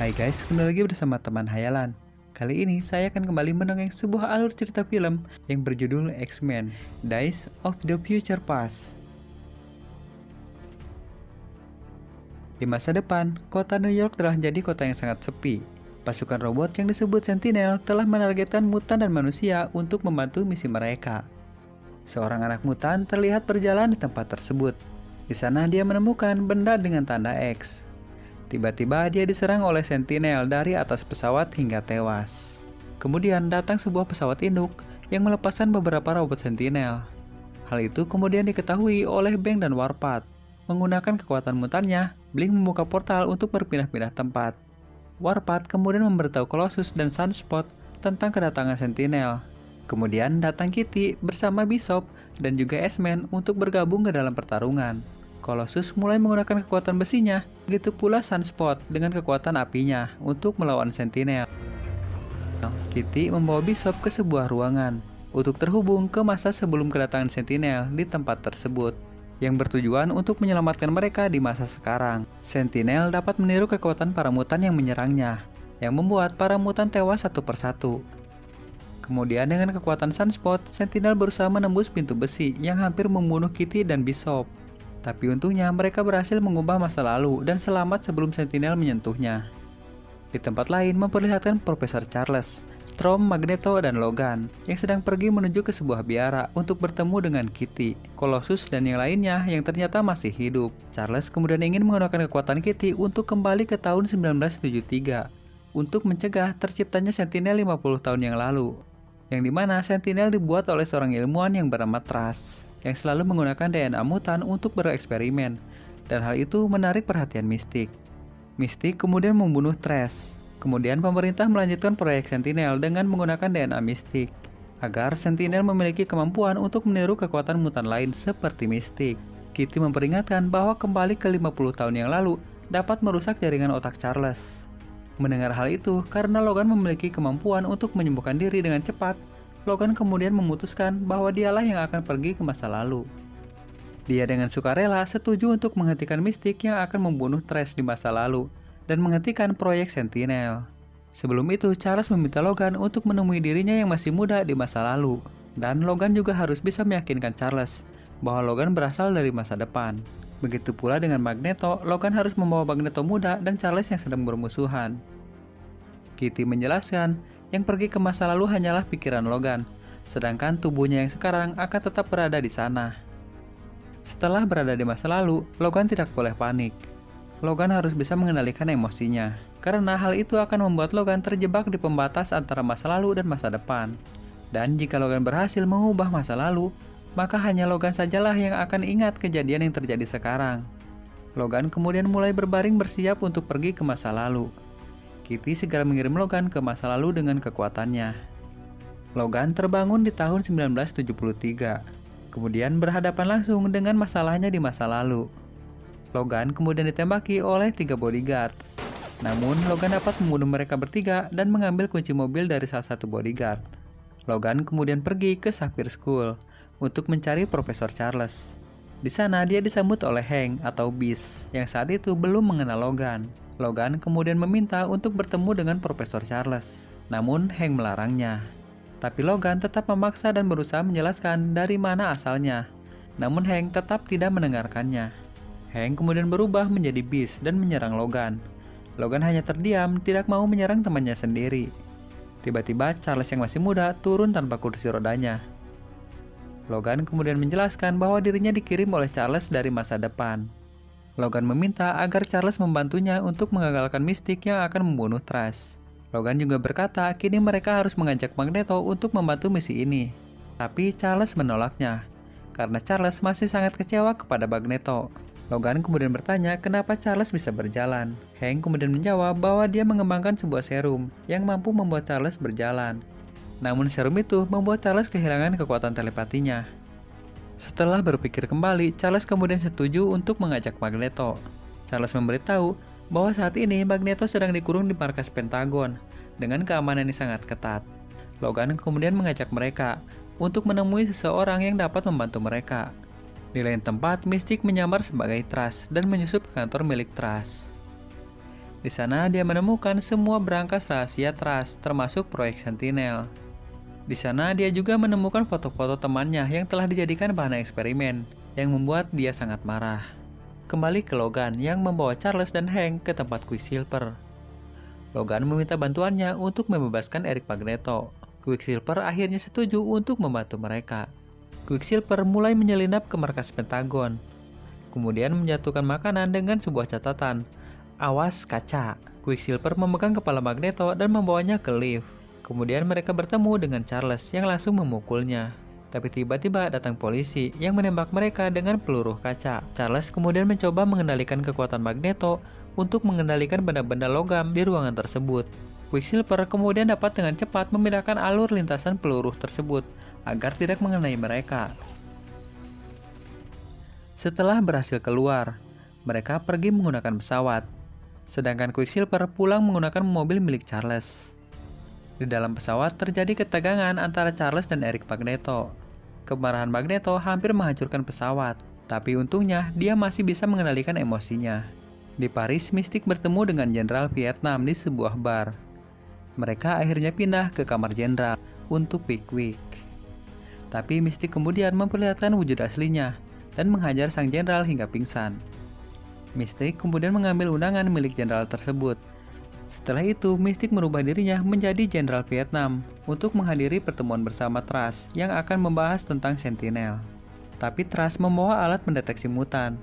Hai guys, kembali lagi bersama teman hayalan. Kali ini saya akan kembali mendongeng sebuah alur cerita film yang berjudul X-Men: Days of the Future Past. Di masa depan, kota New York telah jadi kota yang sangat sepi. Pasukan robot yang disebut Sentinel telah menargetkan mutan dan manusia untuk membantu misi mereka. Seorang anak mutan terlihat berjalan di tempat tersebut. Di sana dia menemukan benda dengan tanda X. Tiba-tiba dia diserang oleh Sentinel dari atas pesawat hingga tewas. Kemudian datang sebuah pesawat induk yang melepaskan beberapa robot Sentinel. Hal itu kemudian diketahui oleh Bang dan Warpath. Menggunakan kekuatan mutannya, Blink membuka portal untuk berpindah-pindah tempat. Warpath kemudian memberitahu Colossus dan Sunspot tentang kedatangan Sentinel. Kemudian datang Kitty bersama Bishop dan juga X-Men untuk bergabung ke dalam pertarungan. Colossus mulai menggunakan kekuatan besinya, begitu pula Sunspot dengan kekuatan apinya untuk melawan Sentinel. Kitty membawa Bishop ke sebuah ruangan untuk terhubung ke masa sebelum kedatangan Sentinel di tempat tersebut, yang bertujuan untuk menyelamatkan mereka di masa sekarang. Sentinel dapat meniru kekuatan para mutan yang menyerangnya, yang membuat para mutan tewas satu persatu. Kemudian dengan kekuatan Sunspot, Sentinel berusaha menembus pintu besi yang hampir membunuh Kitty dan Bishop. Tapi untungnya mereka berhasil mengubah masa lalu dan selamat sebelum Sentinel menyentuhnya. Di tempat lain memperlihatkan Profesor Charles, Storm, Magneto, dan Logan yang sedang pergi menuju ke sebuah biara untuk bertemu dengan Kitty, Colossus, dan yang lainnya yang ternyata masih hidup. Charles kemudian ingin menggunakan kekuatan Kitty untuk kembali ke tahun 1973 untuk mencegah terciptanya Sentinel 50 tahun yang lalu, yang dimana Sentinel dibuat oleh seorang ilmuwan yang bernama Trask, yang selalu menggunakan DNA mutan untuk bereksperimen, dan hal itu menarik perhatian Mystique. Mystique kemudian membunuh Trask. Kemudian pemerintah melanjutkan proyek Sentinel dengan menggunakan DNA Mystique, agar Sentinel memiliki kemampuan untuk meniru kekuatan mutan lain seperti Mystique. Kitty memperingatkan bahwa kembali ke 50 tahun yang lalu dapat merusak jaringan otak Charles. Mendengar hal itu, karena Logan memiliki kemampuan untuk menyembuhkan diri dengan cepat, Logan kemudian memutuskan bahwa dialah yang akan pergi ke masa lalu. Dia dengan sukarela setuju untuk menghentikan Mystique yang akan membunuh Trask di masa lalu dan menghentikan proyek Sentinel. Sebelum itu, Charles meminta Logan untuk menemui dirinya yang masih muda di masa lalu, dan Logan juga harus bisa meyakinkan Charles bahwa Logan berasal dari masa depan. Begitu pula dengan Magneto, Logan harus membawa Magneto muda dan Charles yang sedang bermusuhan. Kitty menjelaskan, yang pergi ke masa lalu hanyalah pikiran Logan, sedangkan tubuhnya yang sekarang akan tetap berada di sana. Setelah berada di masa lalu, Logan tidak boleh panik. Logan harus bisa mengendalikan emosinya, karena hal itu akan membuat Logan terjebak di pembatas antara masa lalu dan masa depan. Dan jika Logan berhasil mengubah masa lalu, maka hanya Logan sajalah yang akan ingat kejadian yang terjadi sekarang. Logan kemudian mulai berbaring bersiap untuk pergi ke masa lalu. Kitty segera mengirim Logan ke masa lalu dengan kekuatannya. Logan terbangun di tahun 1973, kemudian berhadapan langsung dengan masalahnya di masa lalu. Logan kemudian ditembaki oleh 3 bodyguard. Namun, Logan dapat membunuh mereka bertiga dan mengambil kunci mobil dari salah satu bodyguard. Logan kemudian pergi ke Sapphire School untuk mencari Profesor Charles. Di sana dia disambut oleh Hank atau Beast yang saat itu belum mengenal Logan. Logan kemudian meminta untuk bertemu dengan Profesor Charles, namun Hank melarangnya. Tapi Logan tetap memaksa dan berusaha menjelaskan dari mana asalnya, namun Hank tetap tidak mendengarkannya. Hank kemudian berubah menjadi Beast dan menyerang Logan. Logan hanya terdiam, tidak mau menyerang temannya sendiri. Tiba-tiba Charles yang masih muda turun tanpa kursi rodanya. Logan kemudian menjelaskan bahwa dirinya dikirim oleh Charles dari masa depan. Logan meminta agar Charles membantunya untuk mengagalkan Mystique yang akan membunuh Trask. Logan juga berkata kini mereka harus mengajak Magneto untuk membantu misi ini. Tapi Charles menolaknya, karena Charles masih sangat kecewa kepada Magneto. Logan kemudian bertanya kenapa Charles bisa berjalan. Hank kemudian menjawab bahwa dia mengembangkan sebuah serum yang mampu membuat Charles berjalan. Namun serum itu membuat Charles kehilangan kekuatan telepatinya. Setelah berpikir kembali, Charles kemudian setuju untuk mengajak Magneto. Charles memberitahu bahwa saat ini Magneto sedang dikurung di markas Pentagon dengan keamanan yang sangat ketat. Logan kemudian mengajak mereka untuk menemui seseorang yang dapat membantu mereka. Di lain tempat, Mystique menyamar sebagai Trask dan menyusup ke kantor milik Trask. Di sana dia menemukan semua berangkas rahasia Trust, termasuk proyek Sentinel. Di sana dia juga menemukan foto-foto temannya yang telah dijadikan bahan eksperimen, yang membuat dia sangat marah. Kembali ke Logan yang membawa Charles dan Hank ke tempat Quicksilver. Logan meminta bantuannya untuk membebaskan Eric Magneto. Quicksilver akhirnya setuju untuk membantu mereka. Quicksilver mulai menyelinap ke markas Pentagon, kemudian menjatuhkan makanan dengan sebuah catatan, "Awas kaca." Quicksilver memegang kepala Magneto dan membawanya ke lift. Kemudian mereka bertemu dengan Charles yang langsung memukulnya. Tapi tiba-tiba datang polisi yang menembak mereka dengan peluru kaca. Charles kemudian mencoba mengendalikan kekuatan Magneto untuk mengendalikan benda-benda logam di ruangan tersebut. Quicksilver kemudian dapat dengan cepat memindahkan alur lintasan peluru tersebut agar tidak mengenai mereka. Setelah berhasil keluar, mereka pergi menggunakan pesawat, sedangkan Quicksilver pulang menggunakan mobil milik Charles. Di dalam pesawat terjadi ketegangan antara Charles dan Eric Magneto. Kemarahan Magneto hampir menghancurkan pesawat, tapi untungnya dia masih bisa mengendalikan emosinya. Di Paris, Mystique bertemu dengan Jenderal Vietnam di sebuah bar. Mereka akhirnya pindah ke kamar Jenderal untuk Pickwick. Tapi Mystique kemudian memperlihatkan wujud aslinya dan menghajar sang jenderal hingga pingsan. Mystique kemudian mengambil undangan milik jenderal tersebut. Setelah itu, Mystique merubah dirinya menjadi Jenderal Vietnam untuk menghadiri pertemuan bersama Trust yang akan membahas tentang Sentinel. Tapi Trust membawa alat mendeteksi mutan.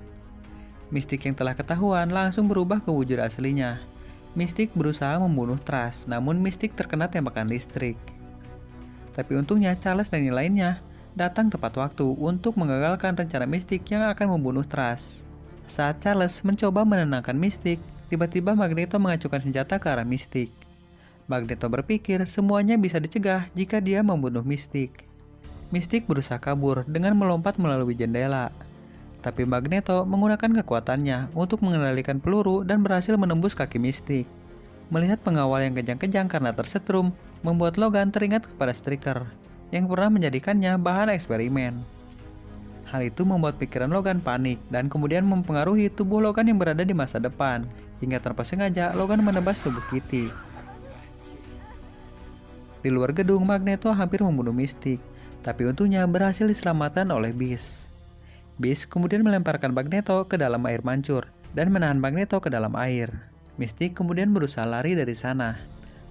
Mystique yang telah ketahuan langsung berubah ke wujud aslinya. Mystique berusaha membunuh Trust, namun Mystique terkena tembakan listrik. Tapi untungnya Charles dan yang lainnya datang tepat waktu untuk mengagalkan rencana Mystique yang akan membunuh Trust. Saat Charles mencoba menenangkan Mystique, tiba-tiba Magneto mengacukan senjata ke arah Mystique. Magneto berpikir semuanya bisa dicegah jika dia membunuh Mystique. Mystique berusaha kabur dengan melompat melalui jendela. Tapi Magneto menggunakan kekuatannya untuk mengendalikan peluru dan berhasil menembus kaki Mystique. Melihat pengawal yang kejang-kejang karena tersetrum, membuat Logan teringat kepada Stryker yang pernah menjadikannya bahan eksperimen. Hal itu membuat pikiran Logan panik dan kemudian mempengaruhi tubuh Logan yang berada di masa depan. Hingga tanpa sengaja, Logan menebas tubuh Kitty. Di luar gedung, Magneto hampir membunuh Mystique, tapi untungnya berhasil diselamatkan oleh Beast. Beast kemudian melemparkan Magneto ke dalam air mancur dan menahan Magneto ke dalam air. Mystique kemudian berusaha lari dari sana.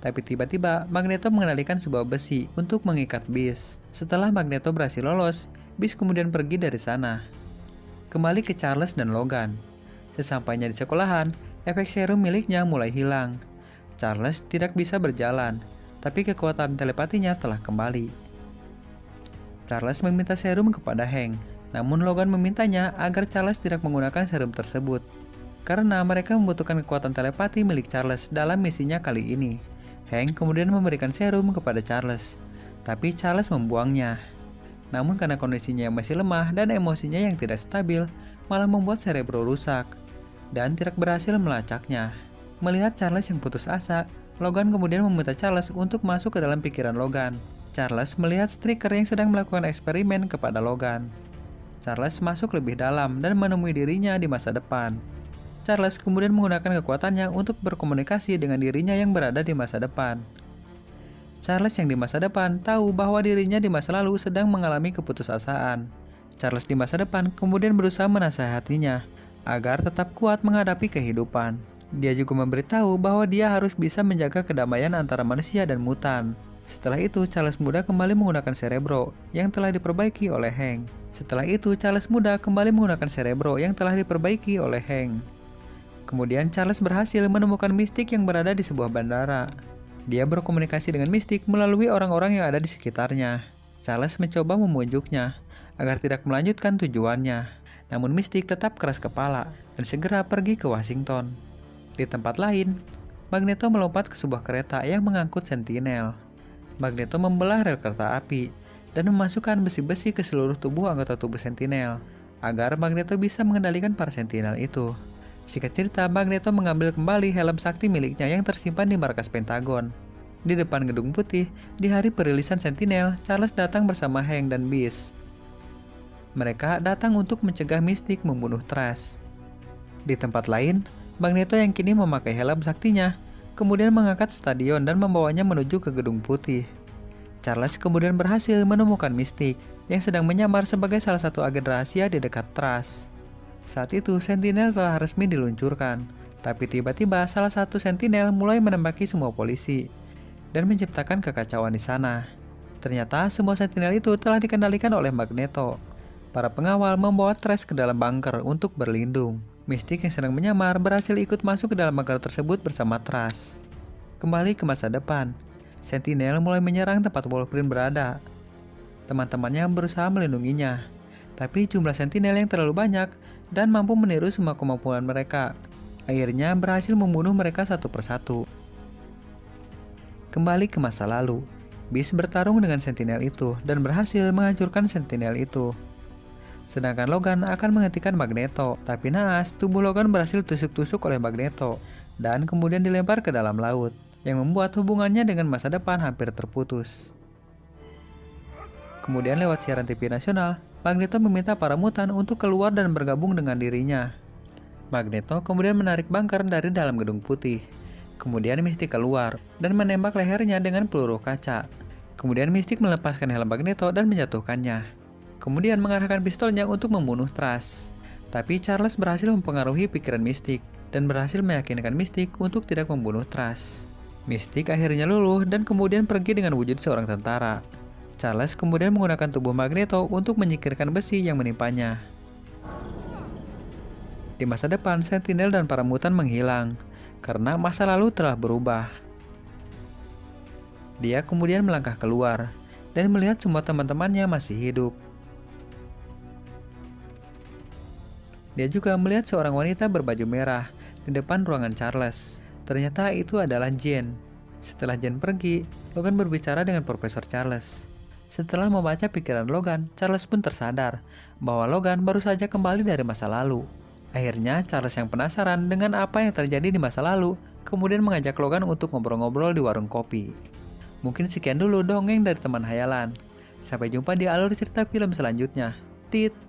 Tapi tiba-tiba Magneto mengendalikan sebuah besi untuk mengikat Beast. Setelah Magneto berhasil lolos, Beast kemudian pergi dari sana. Kembali ke Charles dan Logan. Sesampainya di sekolahan, efek serum miliknya mulai hilang. Charles tidak bisa berjalan, tapi kekuatan telepatinya telah kembali. Charles meminta serum kepada Hank, namun Logan memintanya agar Charles tidak menggunakan serum tersebut, karena mereka membutuhkan kekuatan telepati milik Charles dalam misinya kali ini. Hank kemudian memberikan serum kepada Charles, tapi Charles membuangnya. Namun karena kondisinya yang masih lemah dan emosinya yang tidak stabil, malah membuat Cerebro rusak dan tidak berhasil melacaknya. Melihat Charles yang putus asa, Logan kemudian meminta Charles untuk masuk ke dalam pikiran Logan. Charles melihat Stryker yang sedang melakukan eksperimen kepada Logan. Charles masuk lebih dalam dan menemui dirinya di masa depan. Charles kemudian menggunakan kekuatannya untuk berkomunikasi dengan dirinya yang berada di masa depan. Charles yang di masa depan tahu bahwa dirinya di masa lalu sedang mengalami keputusasaan. Charles di masa depan kemudian berusaha menasihatinya agar tetap kuat menghadapi kehidupan. Dia juga memberitahu bahwa dia harus bisa menjaga kedamaian antara manusia dan mutan. Setelah itu, Charles muda kembali menggunakan Cerebro yang telah diperbaiki oleh Hank. Setelah itu, Charles muda kembali menggunakan Cerebro yang telah diperbaiki oleh Hank. Kemudian Charles berhasil menemukan Mystique yang berada di sebuah bandara. Dia berkomunikasi dengan Mystique melalui orang-orang yang ada di sekitarnya. Charles mencoba membujuknya agar tidak melanjutkan tujuannya. Namun Mystique tetap keras kepala dan segera pergi ke Washington. Di tempat lain, Magneto melompat ke sebuah kereta yang mengangkut Sentinel. Magneto membelah rel kereta api dan memasukkan besi-besi ke seluruh tubuh anggota tubuh Sentinel agar Magneto bisa mengendalikan para Sentinel itu. Singkat cerita, Magneto mengambil kembali helm sakti miliknya yang tersimpan di markas Pentagon. Di depan gedung putih, di hari perilisan Sentinel, Charles datang bersama Hank dan Beast. Mereka datang untuk mencegah Mystique membunuh Trust. Di tempat lain, Magneto yang kini memakai helm saktinya, kemudian mengangkat stadion dan membawanya menuju ke Gedung Putih. Charles kemudian berhasil menemukan Mystique yang sedang menyamar sebagai salah satu agen rahasia di dekat Trust. Saat itu Sentinel telah resmi diluncurkan, tapi tiba-tiba salah satu Sentinel mulai menembaki semua polisi dan menciptakan kekacauan di sana. Ternyata semua Sentinel itu telah dikendalikan oleh Magneto. Para pengawal membawa Trash ke dalam bunker untuk berlindung. Mystique yang sedang menyamar berhasil ikut masuk ke dalam bunker tersebut bersama Trash. Kembali ke masa depan, Sentinel mulai menyerang tempat Wolverine berada. Teman-temannya berusaha melindunginya, tapi jumlah Sentinel yang terlalu banyak dan mampu meniru semua kemampuan mereka. Akhirnya berhasil membunuh mereka satu persatu. Kembali ke masa lalu, Beast bertarung dengan Sentinel itu dan berhasil menghancurkan Sentinel itu. Sedangkan Logan akan menghentikan Magneto, tapi naas tubuh Logan berhasil tusuk-tusuk oleh Magneto dan kemudian dilempar ke dalam laut, yang membuat hubungannya dengan masa depan hampir terputus. Kemudian lewat siaran TV nasional, Magneto meminta para mutan untuk keluar dan bergabung dengan dirinya. Magneto kemudian menarik bunker dari dalam Gedung Putih. Kemudian Mystique keluar dan menembak lehernya dengan peluru kaca. Kemudian Mystique melepaskan helm Magneto dan menjatuhkannya. Kemudian mengarahkan pistolnya untuk membunuh Trash. Tapi Charles berhasil mempengaruhi pikiran Mystique dan berhasil meyakinkan Mystique untuk tidak membunuh Trash. Mystique akhirnya luluh dan kemudian pergi dengan wujud seorang tentara. Charles kemudian menggunakan tubuh Magneto untuk menyingkirkan besi yang menimpanya. Di masa depan, Sentinel dan para mutan menghilang karena masa lalu telah berubah. Dia kemudian melangkah keluar dan melihat semua teman-temannya masih hidup. Dia juga melihat seorang wanita berbaju merah di depan ruangan Charles. Ternyata itu adalah Jane. Setelah Jane pergi, Logan berbicara dengan Profesor Charles. Setelah membaca pikiran Logan, Charles pun tersadar bahwa Logan baru saja kembali dari masa lalu. Akhirnya Charles yang penasaran dengan apa yang terjadi di masa lalu, kemudian mengajak Logan untuk ngobrol-ngobrol di warung kopi. Mungkin sekian dulu dongeng dari teman hayalan. Sampai jumpa di alur cerita film selanjutnya. Tit!